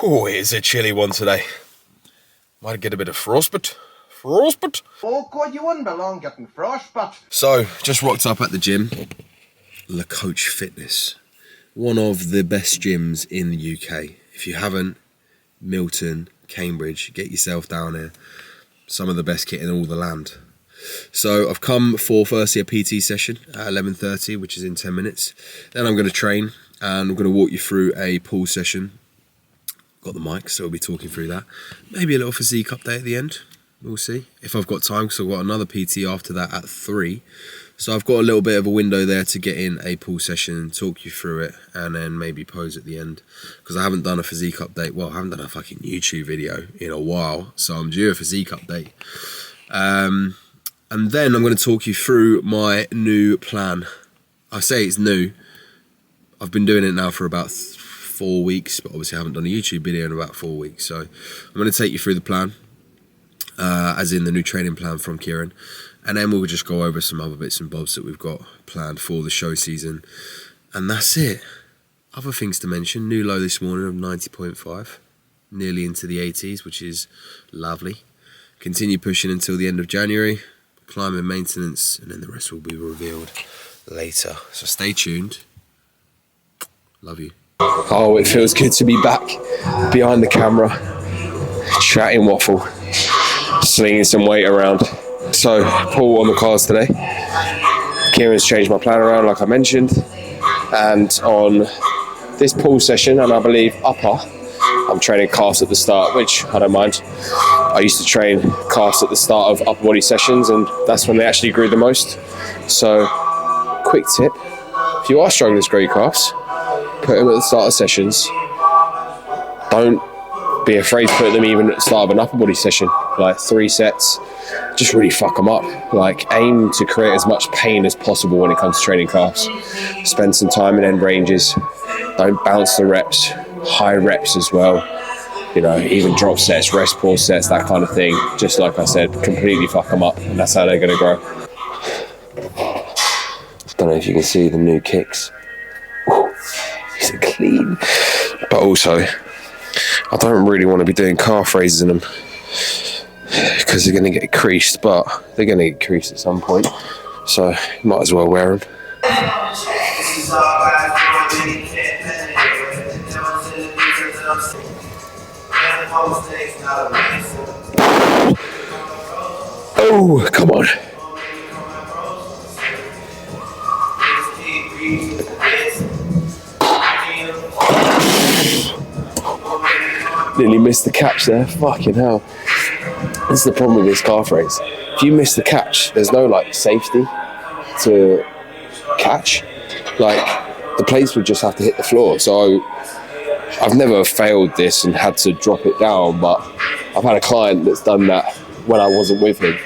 Oh, it is a chilly one today. Might get a bit of frostbite. Frostbite? Oh God, you wouldn't belong getting frostbite. So, just rocked up at the gym. La Coach Fitness. One of the best gyms in the UK. If you haven't, Milton, Cambridge, get yourself down here. Some of the best kit in all the land. So I've come for firstly a PT session at 11:30, which is in 10 minutes. Then I'm going to train and I'm going to walk you through a pull session. Got the mic, so we'll be talking through that. Maybe a little physique update at the end. We'll see if I've got time, because I've got another PT after that at 3. So I've got a little bit of a window there to get in a pull session, talk you through it, and then maybe pose at the end. Because I haven't done a physique update. Well, I haven't done a fucking YouTube video in a while, so I'm due a physique update. And then I'm going to talk you through my new plan. I say it's new. I've been doing it now for about 4 weeks, but obviously I haven't done a YouTube video in about 4 weeks. So I'm going to take you through the plan, as in the new training plan from Kieran. And then we'll just go over some other bits and bobs that we've got planned for the show season. And that's it. Other things to mention. New low this morning of 90.5. Nearly into the 80s, which is lovely. Continue pushing until the end of January. Climbing maintenance, and then the rest will be revealed later. So stay tuned. Love you. Oh, it feels good to be back behind the camera, chatting waffle, slinging some weight around. So, pull on the cards today. Kieran's changed my plan around, like I mentioned. And on this pull session, and I believe upper, I'm training calves at the start, which I don't mind. I used to train calves at the start of upper body sessions, and that's when they actually grew the most. So, quick tip, if you are struggling to grow your calves, put them at the start of sessions. Don't be afraid to put them even at the start of an upper body session, like 3 sets. Just really fuck them up. Like, aim to create as much pain as possible when it comes to training calves. Spend some time in end ranges. Don't bounce the reps. High reps as well. You know, even drop sets, rest pause sets, that kind of thing. Just like I said, completely fuck them up, and that's how they're going to grow. Don't know if you can see the new kicks. Ooh, these are clean. But also, I don't really want to be doing calf raises in them, because they're going to get creased, but they're going to get creased at some point, so might as well wear them. Oh, come on. Nearly missed the catch there, fucking hell. This is the problem with this calf raise. If you miss the catch, there's no like safety to catch. Like, the plates would just have to hit the floor. So I've never failed this and had to drop it down, but I've had a client that's done that when I wasn't with him,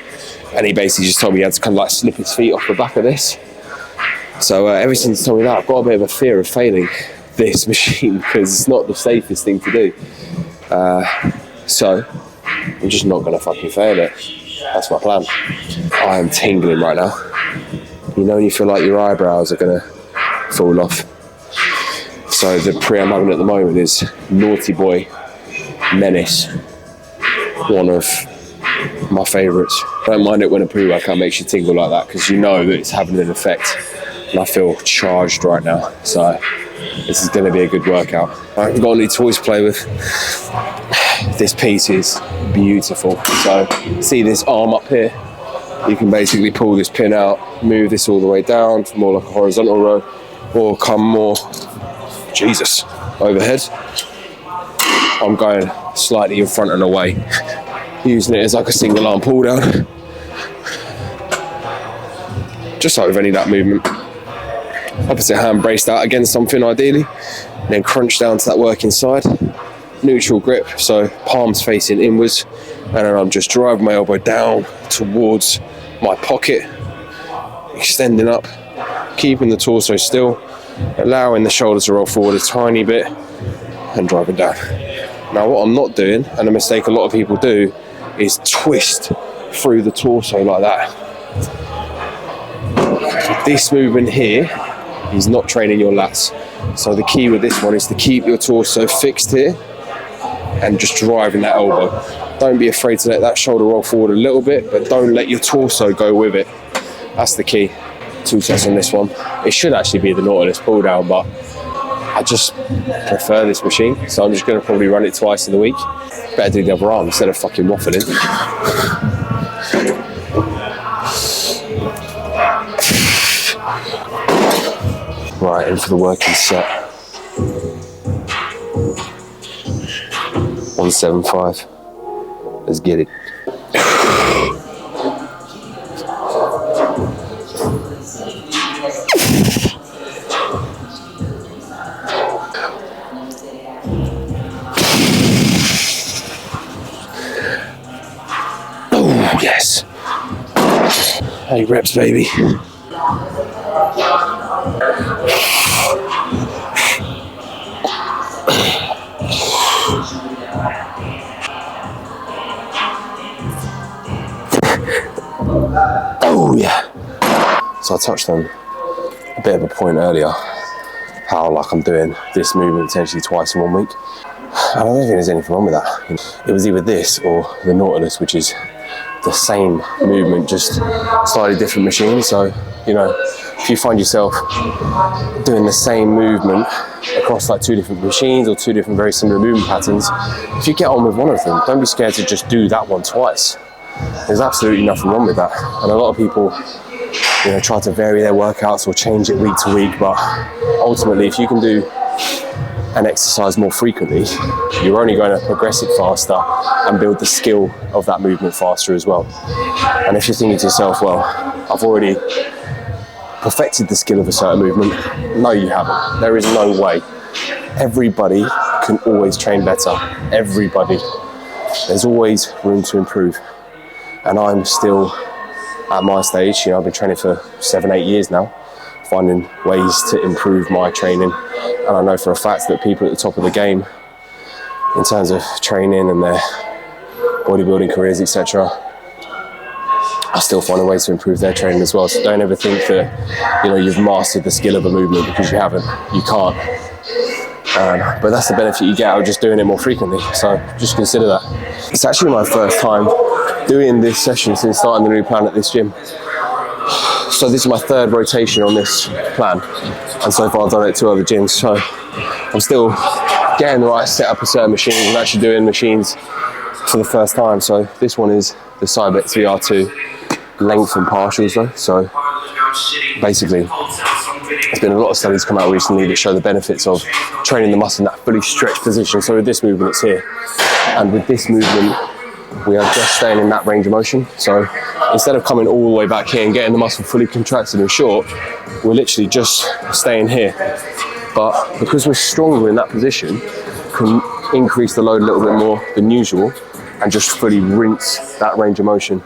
and he basically just told me he had to kind of like slip his feet off the back of this. So ever since he told me that, I've got a bit of a fear of failing this machine, because it's not the safest thing to do. So I'm just not going to fucking fail it. That's my plan. I am tingling right now. You know when you feel like your eyebrows are going to fall off? So the pre I'm having at the moment is Naughty Boy Menace. One of my favourites. Don't mind it when a pre-workout makes you tingle like that, because you know that it's having an effect. And I feel charged right now. So this is going to be a good workout. I haven't got any toys to play with. This piece is beautiful. So see this arm up here? You can basically pull this pin out, move this all the way down to more like a horizontal row, or come more, Jesus, overhead. I'm going slightly in front and away, using it as like a single arm pull down. Just like with any of that movement. Opposite hand braced out against something ideally, and then crunch down to that working side. Neutral grip, so palms facing inwards, and then I'm just driving my elbow down towards my pocket, extending up, keeping the torso still, allowing the shoulders to roll forward a tiny bit, and driving down. Now what I'm not doing, and a mistake a lot of people do, is twist through the torso like that. This movement here is not training your lats. So the key with this one is to keep your torso fixed here, and just driving that elbow. Don't be afraid to let that shoulder roll forward a little bit, but don't let your torso go with it. That's the key. 2 sets on this one. It should actually be the Nautilus pull down, but I just prefer this machine, so I'm just going to probably run it twice in the week. Better do the other arm instead of fucking waffling. Right, in for the working set. 175. Let's get it. Oh, yes. 8 reps, baby. Oh yeah. So I touched on a bit of a point earlier, how like I'm doing this movement potentially twice in 1 week. And I don't think there's anything wrong with that. It was either this or the Nautilus, which is the same movement, just slightly different machine. So, you know, if you find yourself doing the same movement across like 2 different machines or 2 different very similar movement patterns, if you get on with one of them, don't be scared to just do that one twice. There's absolutely nothing wrong with that. And a lot of people, you know, try to vary their workouts or change it week to week, but ultimately if you can do an exercise more frequently, you're only going to progress it faster and build the skill of that movement faster as well. And if you're thinking to yourself, well, I've already perfected the skill of a certain movement, no you haven't. There is no way. Everybody can always train better. Everybody. There's always room to improve. And I'm still at my stage, you know, I've been training for 7-8 years now, finding ways to improve my training. And I know for a fact that people at the top of the game, in terms of training and their bodybuilding careers, etc., are still finding ways to improve their training as well. So don't ever think that, you know, you've mastered the skill of a movement, because you haven't. You can't. But that's the benefit you get out of just doing it more frequently. So just consider that. It's actually my first time doing this session since starting the new plan at this gym. So this is my 3rd rotation on this plan, and so far I've done it at 2 other gyms. So I'm still getting the right setup of certain machines and actually doing machines for the first time. So this one is the Cybex VR2 length and partials though. So basically, there's been a lot of studies come out recently that show the benefits of training the muscle in that fully stretched position. So with this movement, it's here, and with this movement, we are just staying in that range of motion. So instead of coming all the way back here and getting the muscle fully contracted and short, we're literally just staying here. But because we're stronger in that position, can increase the load a little bit more than usual and just fully rinse that range of motion.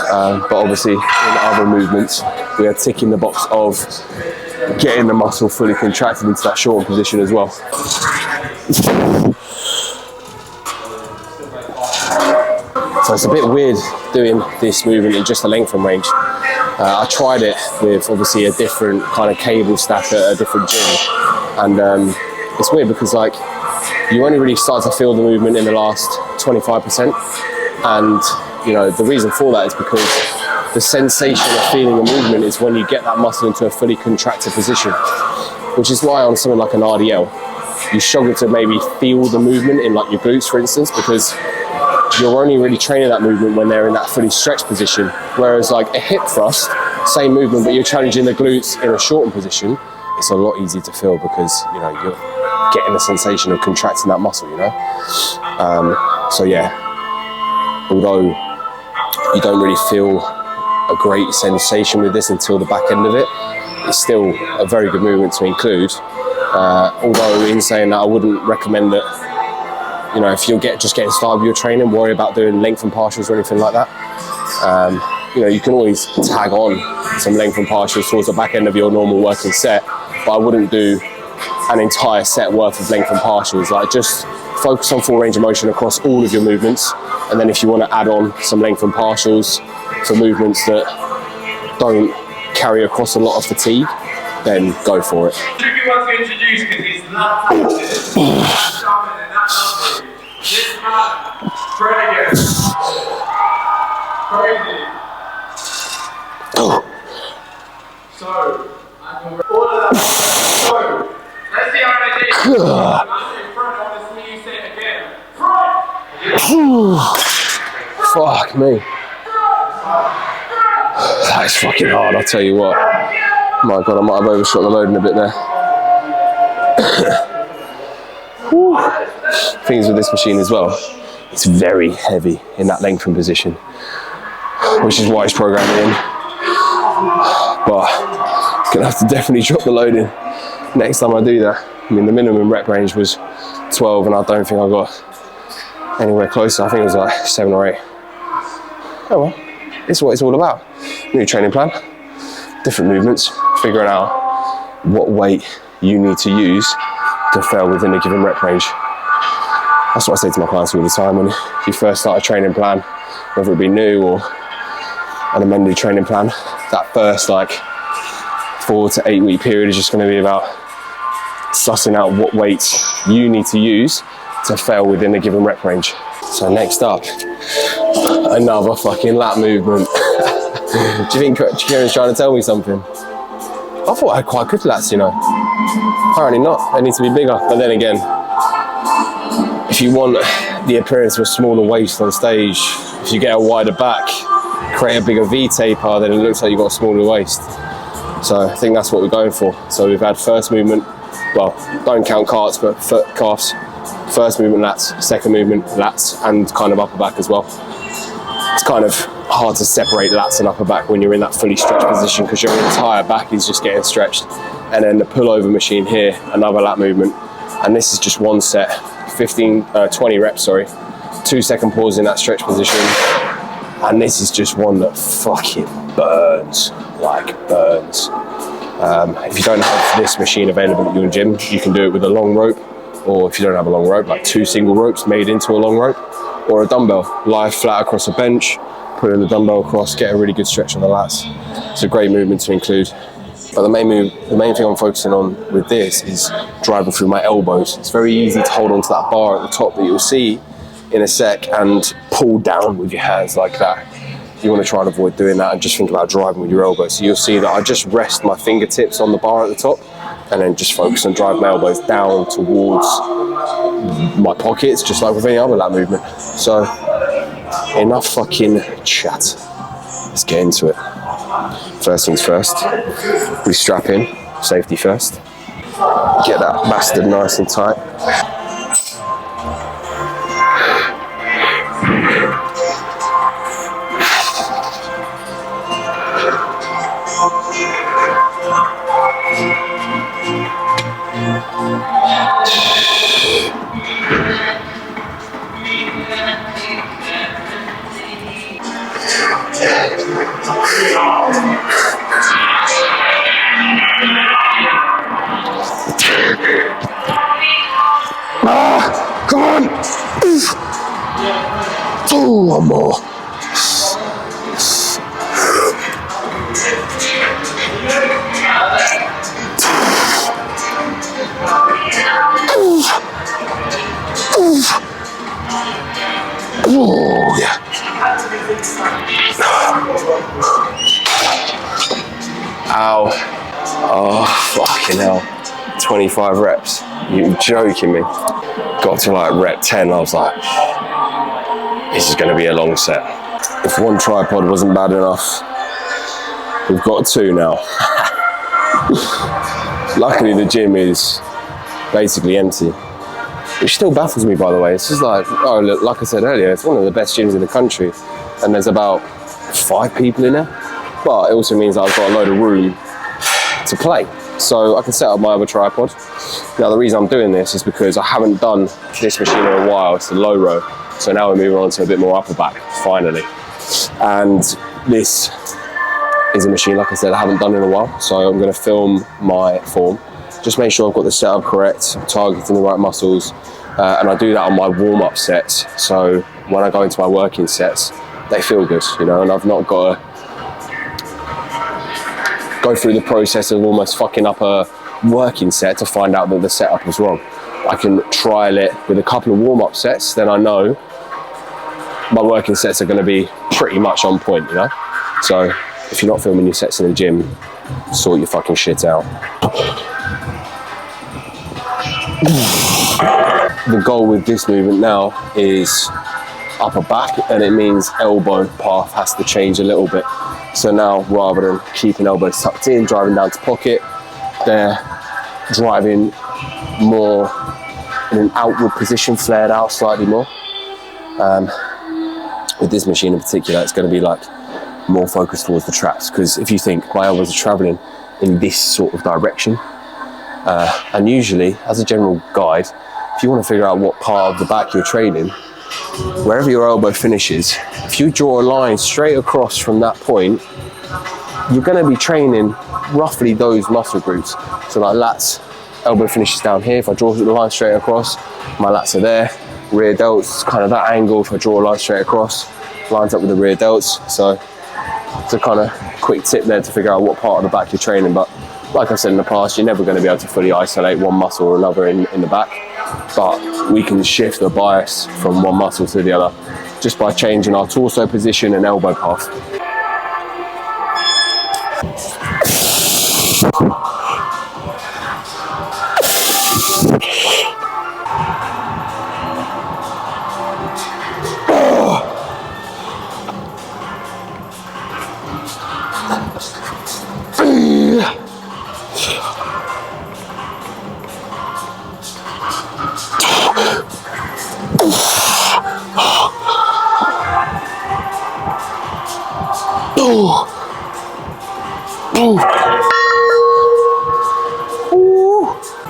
But obviously in other movements, we are ticking the box of getting the muscle fully contracted into that shortened position as well. So it's a bit weird doing this movement in just a length and range. I tried it with obviously a different kind of cable stack at a different gym, and it's weird because like you only really start to feel the movement in the last 25%, and you know the reason for that is because the sensation of feeling a movement is when you get that muscle into a fully contracted position, which is why on something like an RDL you struggle to maybe feel the movement in like your glutes, for instance, because you're only really training that movement when they're in that fully stretched position. Whereas like a hip thrust, same movement, but you're challenging the glutes in a shortened position, it's a lot easier to feel because, you know, you're getting the sensation of contracting that muscle, you know? So yeah, although you don't really feel a great sensation with this until the back end of it, it's still a very good movement to include. Although in saying that, I wouldn't recommend that, you know, if you're just getting started with your training, worry about doing length and partials or anything like that. You know, you can always tag on some length and partials towards the back end of your normal working set, but I wouldn't do an entire set worth of length and partials. Like, just focus on full range of motion across all of your movements, and then if you want to add on some length and partials for movements that don't carry across a lot of fatigue, then go for it. Fuck me. That is fucking hard, I'll tell you what. My God, I might have overshot the loading a bit there. Things with this machine as well, it's very heavy in that lengthen position, which is why it's programmed in. But I'm gonna have to definitely drop the loading next time I do that. I mean, the minimum rep range was 12 and I don't think I got anywhere closer. I think it was like 7 or 8. Oh well, it's what it's all about. New training plan, different movements, figuring out what weight you need to use to fail within a given rep range. That's what I say to my clients all the time. When you first start a training plan, whether it be new or an amended training plan, that first like 4 to 8 week period is just going to be about sussing out what weights you need to use to fail within a given rep range. So next up, another fucking lat movement. Do you think Kieran's trying to tell me something? I thought I had quite good lats, you know. Apparently not, they need to be bigger. But then again, if you want the appearance of a smaller waist on stage, if you get a wider back, create a bigger V taper, then it looks like you've got a smaller waist. So I think that's what we're going for. So we've had first movement, well, don't count carts, but calves. First movement lats, second movement lats, and kind of upper back as well. It's kind of hard to separate lats and upper back when you're in that fully stretched position because your entire back is just getting stretched. And then the pullover machine here, another lat movement. And this is just one set, 20 reps, sorry. 2 second pause in that stretch position. And this is just one that fucking burns, like burns. If you don't have this machine available at your gym, you can do it with a long rope, or if you don't have a long rope, like 2 single ropes made into a long rope, or a dumbbell. Lie flat across a bench, put in the dumbbell across, get a really good stretch on the lats. It's a great movement to include. But the main thing I'm focusing on with this is driving through my elbows. It's very easy to hold onto that bar at the top that you'll see in a sec and pull down with your hands like that. You want to try and avoid doing that and just think about driving with your elbows. So you'll see that I just rest my fingertips on the bar at the top and then just focus on driving my elbows down towards my pockets, just like with any other lat movement. So enough fucking chat. Let's get into it. First things first, we strap in, safety first. Get that bastard nice and tight. Come on! Oh, one more. Oh, yeah. Ow. Oh, fucking hell. 25 reps. You're joking me. Got to like rep 10, I was like, this is going to be a long set. If one tripod wasn't bad enough, we've got 2 now. Luckily the gym is basically empty, which still baffles me, by the way. It's just like, oh look, like I said earlier, it's one of the best gyms in the country and there's about 5 people in there, but it also means that I've got a load of room to play. So I can set up my other tripod. Now the reason I'm doing this is because I haven't done this machine in a while. It's the low row. So now we're moving on to a bit more upper back, finally. And this is a machine, like I said, I haven't done in a while. So I'm gonna film my form. Just make sure I've got the setup correct, I'm targeting the right muscles. And I do that on my warm-up sets. So when I go into my working sets, they feel good, you know, and I've not got to go through the process of almost fucking up a working set to find out that the setup was wrong. I can trial it with a couple of warm-up sets, then I know my working sets are going to be pretty much on point, you know? So if you're not filming your sets in the gym, sort your fucking shit out. The goal with this movement now is upper back, and it means elbow path has to change a little bit. So now, rather than keeping elbows tucked in, driving down to pocket, they're driving more in an outward position, flared out slightly more. With this machine in particular, it's going to be like more focused towards the traps, because if you think my elbows are traveling in this sort of direction, and usually as a general guide, if you want to figure out what part of the back you're training, wherever your elbow finishes, if you draw a line straight across from that point, you're going to be training roughly those muscle groups. So like lats, elbow finishes down here. If I draw the line straight across, my lats are there. Rear delts, kind of that angle. If I draw a line straight across, lines up with the rear delts. So it's a kind of quick tip there to figure out what part of the back you're training. But like I said in the past, you're never going to be able to fully isolate one muscle or another in the back. But we can shift the bias from one muscle to the other just by changing our torso position and elbow path.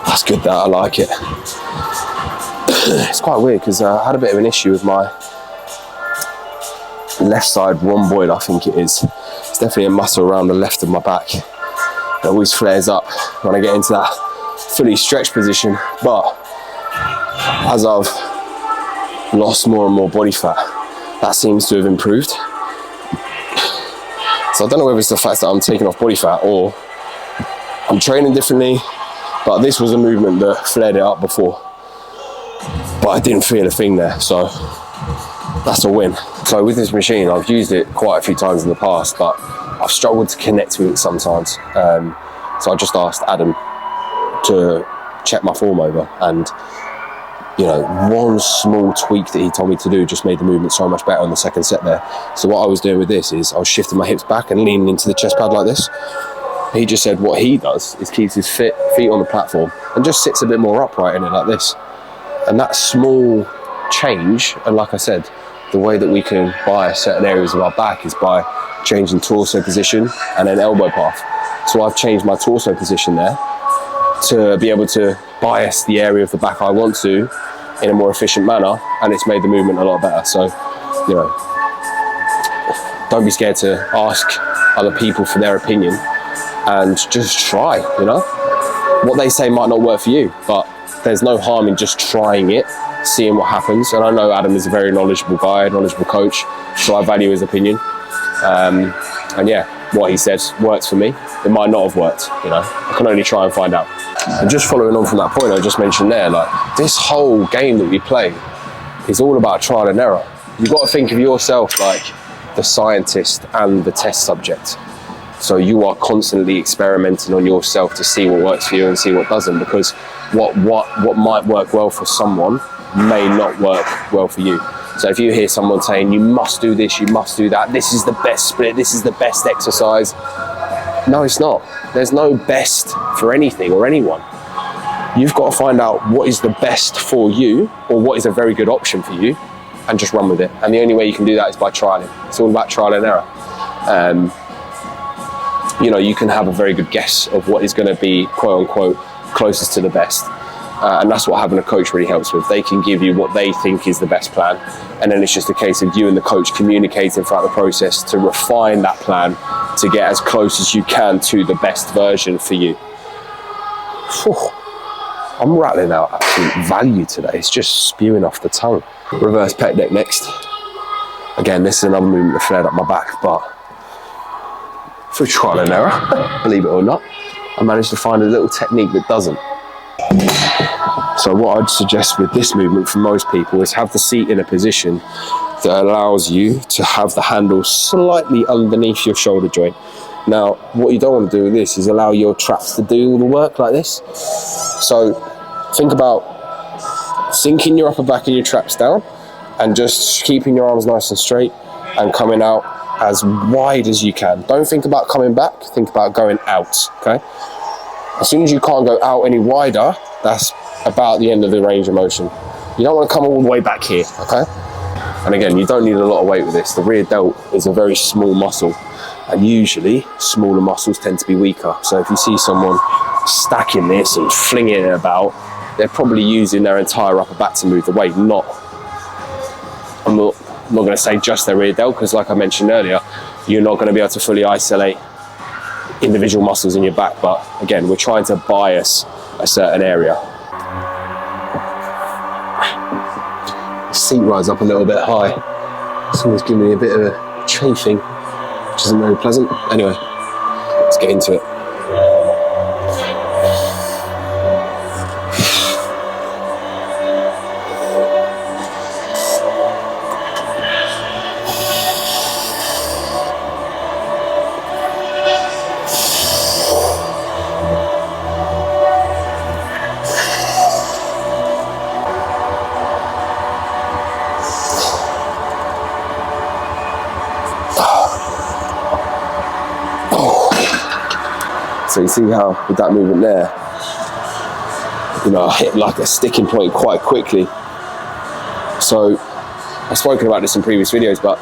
That's good, that I like it. It's quite weird because I had a bit of an issue with my left side rhomboid, I think it is. It's definitely a muscle around the left of my back. It always flares up when I get into that fully stretched position, but as I've lost more and more body fat, that seems to have improved. So I don't know whether it's the fact that I'm taking off body fat or I'm training differently, but this was a movement that flared it up before, but I didn't feel a thing there, so that's a win. So with this machine, I've used it quite a few times in the past, but I've struggled to connect with it sometimes. So I just asked Adam to check my form over, and you know, one small tweak that he told me to do just made the movement so much better on the second set there. So what I was doing with this is I was shifting my hips back and leaning into the chest pad like this. He just said what he does is keeps his feet on the platform and just sits a bit more upright in it like this. And that small change, and like I said, the way that we can bias certain areas of our back is by changing torso position and then elbow path. So I've changed my torso position there to be able to bias the area of the back I want to in a more efficient manner, and it's made the movement a lot better. So, you know, don't be scared to ask other people for their opinion and just try, you know. What they say might not work for you, but there's no harm in just trying it, seeing what happens. And I know Adam is a very knowledgeable guy, knowledgeable coach, so I value his opinion. And yeah, what he said works for me. It might not have worked, you know. I can only try and find out. And just following on from that point I just mentioned there, like this whole game that we play is all about trial and error. You've got to think of yourself like the scientist and the test subject. So you are constantly experimenting on yourself to see what works for you and see what doesn't, because what might work well for someone may not work well for you. So if you hear someone saying you must do this, you must do that, this is the best split, this is the best exercise, no, it's not. There's no best for anything or anyone. You've got to find out what is the best for you, or what is a very good option for you, and just run with it. And the only way you can do that is by trialing. It's all about trial and error. You know, you can have a very good guess of what is going to be quote unquote closest to the best. And that's what having a coach really helps with. They can give you what they think is the best plan, and then it's just a case of you and the coach communicating throughout the process to refine that plan to get as close as you can to the best version for you. Whew. I'm rattling out absolute value today. It's just spewing off the tongue. Reverse pec deck next. Again, this is another movement that flared up my back, but through trial and error, believe it or not, I managed to find a little technique that doesn't. So what I'd suggest with this movement for most people is have the seat in a position that allows you to have the handle slightly underneath your shoulder joint. Now, what you don't want to do with this is allow your traps to do all the work like this. So think about sinking your upper back and your traps down and just keeping your arms nice and straight and coming out as wide as you can. Don't think about coming back, think about going out, okay? As soon as you can't go out any wider, that's about the end of the range of motion. You don't want to come all the way back here, okay? And again, you don't need a lot of weight with this. The rear delt is a very small muscle, and usually smaller muscles tend to be weaker. So if you see someone stacking this and flinging it about, they're probably using their entire upper back to move the weight. I'm not going to say just their rear delt, because like I mentioned earlier, you're not going to be able to fully isolate individual muscles in your back. But again, we're trying to bias a certain area. Seat rides up a little bit high. Someone's giving me a bit of a chafing, which isn't very pleasant. Anyway, let's get into it. So you see how with that movement there, I hit like a sticking point quite quickly. So I've spoken about this in previous videos, but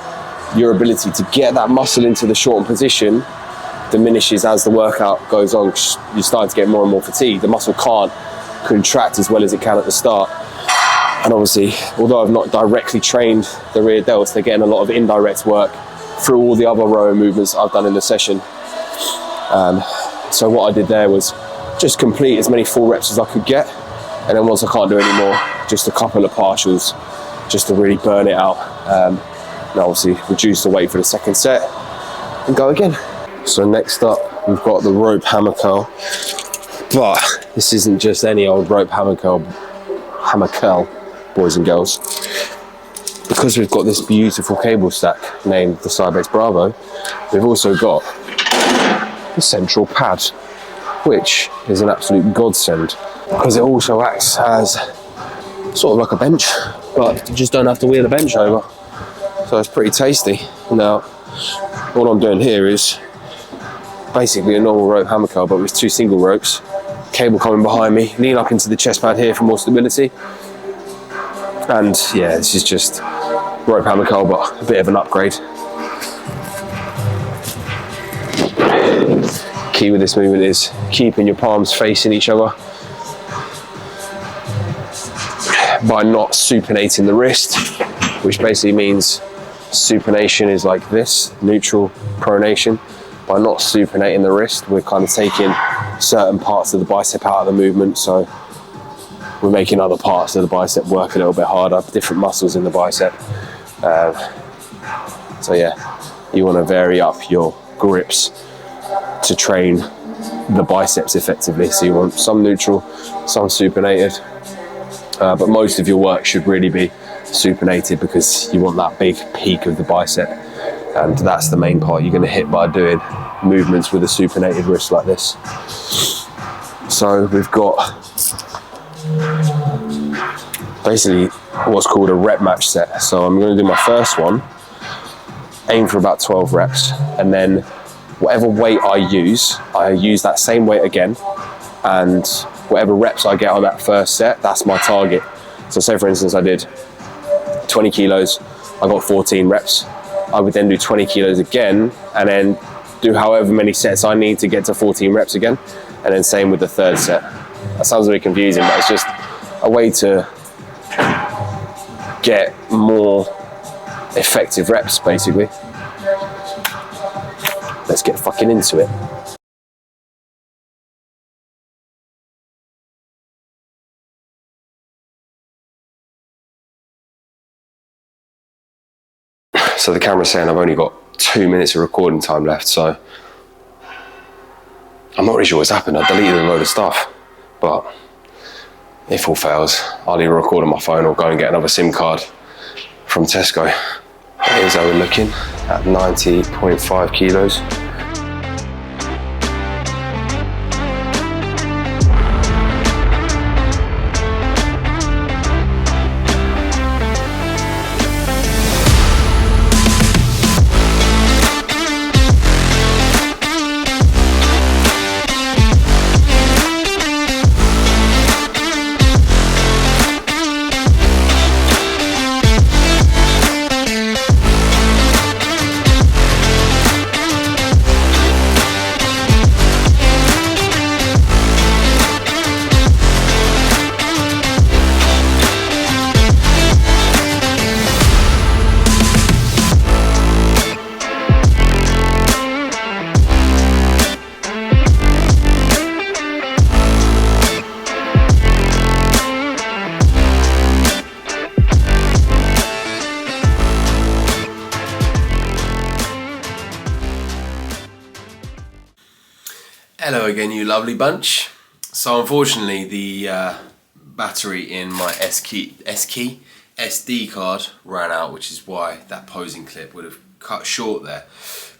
your ability to get that muscle into the shortened position diminishes as the workout goes on. You start to get more and more fatigued. The muscle can't contract as well as it can at the start. And obviously, although I've not directly trained the rear delts, they're getting a lot of indirect work through all the other rower movements I've done in the session. So what I did there was just complete as many full reps as I could get, and then once I can't do any more, just a couple of partials just to really burn it out. And obviously reduce the weight for the second set and go again. So next up, we've got the rope hammer curl, but this isn't just any old rope hammer curl, boys and girls. Because we've got this beautiful cable stack named the Cybex Bravo, we've also got the central pad, which is an absolute godsend because it also acts as sort of like a bench, but you just don't have to wheel the bench over. So it's pretty tasty. Now, what I'm doing here is basically a normal rope hammer curl, but with 2 single ropes, cable coming behind me, lean up into the chest pad here for more stability. And yeah, this is just rope hammer curl, but a bit of an upgrade. Key with this movement is keeping your palms facing each other by not supinating the wrist, which basically means supination is like this, neutral pronation. By not supinating the wrist, we're kind of taking certain parts of the bicep out of the movement, so we're making other parts of the bicep work a little bit harder, different muscles in the bicep. So yeah, you want to vary up your grips to train the biceps effectively. So you want some neutral, some supinated, but most of your work should really be supinated because you want that big peak of the bicep, and that's the main part you're going to hit by doing movements with a supinated wrist like this. So we've got basically what's called a rep match set. So I'm going to do my first one, aim for about 12 reps, and then whatever weight I use that same weight again, and whatever reps I get on that first set, that's my target. So say for instance I did 20 kilos, I got 14 reps. I would then do 20 kilos again, and then do however many sets I need to get to 14 reps again, and then same with the third set. That sounds very confusing, but it's just a way to get more effective reps basically. Let's get fucking into it. So the camera's saying I've only got 2 minutes of recording time left, so I'm not really sure what's happened. I deleted a load of stuff, but if all fails, I'll either record on my phone or go and get another SIM card from Tesco. Here's how we're looking at 90.5 kilos. Hello again, you lovely bunch. So unfortunately, the battery in my SD card ran out, which is why that posing clip would have cut short there.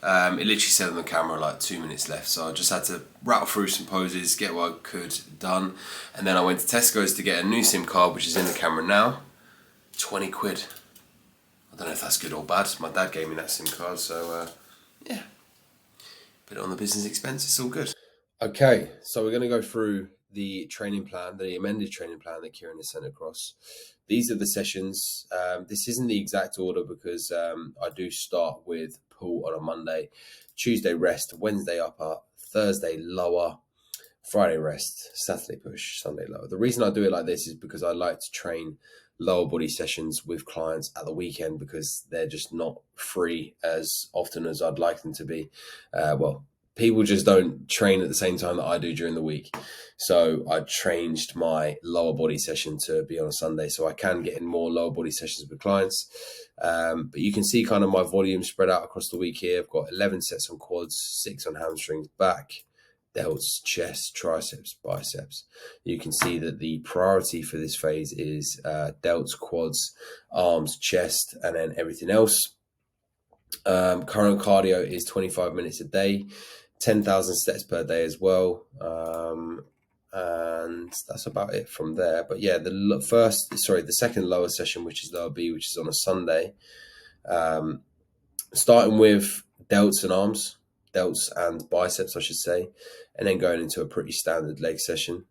It literally said on the camera like 2 minutes left, so I just had to rattle through some poses, get what I could done, and then I went to Tesco's to get a new SIM card, which is in the camera now. 20 quid. I don't know if that's good or bad. My dad gave me that SIM card, so yeah. Put it on the business expense, it's all good. Okay, so we're going to go through the training plan, the amended training plan that Kieran has sent across. These are the sessions. This isn't the exact order because I do start with pull on a Monday, Tuesday rest, Wednesday upper, Thursday lower, Friday rest, Saturday push, Sunday lower. The reason I do it like this is because I like to train lower body sessions with clients at the weekend because they're just not free as often as I'd like them to be. People just don't train at the same time that I do during the week. So I changed my lower body session to be on a Sunday so I can get in more lower body sessions with clients. But you can see kind of my volume spread out across the week here. I've got 11 sets on quads, 6 on hamstrings, back, delts, chest, triceps, biceps. You can see that the priority for this phase is delts, quads, arms, chest, and then everything else. Current cardio is 25 minutes a day, 10,000 steps per day as well. And that's about it from there. But yeah, the second lower session, which is lower B, which is on a Sunday, starting with delts and biceps, I should say, and then going into a pretty standard leg session.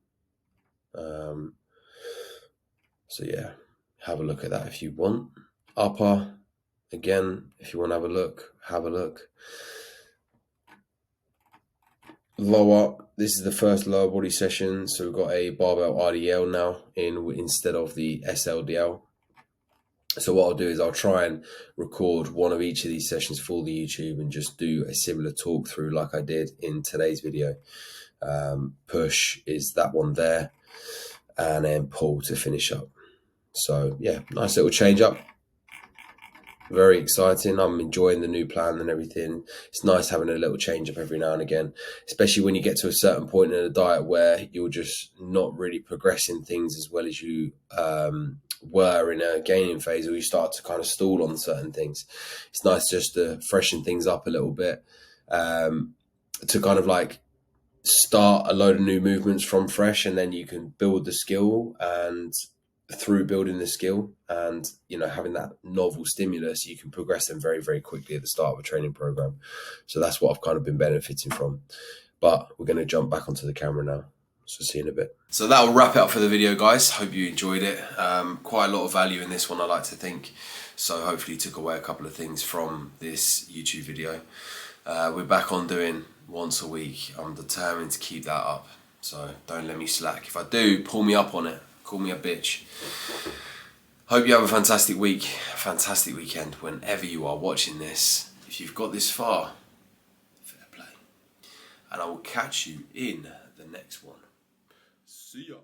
So yeah, have a look at that if you want. Upper, again, if you want to have a look, have a look. Lower, this is the first lower body session. So we've got a barbell RDL now instead of the SLDL. So what I'll do is I'll try and record one of each of these sessions for the YouTube and just do a similar talk through like I did in today's video. Push is that one there, and then pull to finish up. So yeah, nice little change up. Very exciting. I'm enjoying the new plan and everything. It's nice having a little change up every now and again, especially when you get to a certain point in a diet where you're just not really progressing things as well as you were in a gaining phase, or you start to kind of stall on certain things. It's nice just to freshen things up a little bit, to kind of like start a load of new movements from fresh, and then you can build the skill, and through building the skill and having that novel stimulus, you can progress them very, very quickly at the start of a training program. So that's what I've kind of been benefiting from. But we're going to jump back onto the camera now, so see you in a bit. So that will wrap it up for the video, guys. Hope you enjoyed it. Quite a lot of value in this one, I like to think. So hopefully you took away a couple of things from this YouTube video. We're back on doing once a week. I'm determined to keep that up, so don't let me slack. If I do, pull me up on it. Call me a bitch. Hope you have a fantastic week, a fantastic weekend whenever you are watching this. If you've got this far, fair play. And I will catch you in the next one. See ya.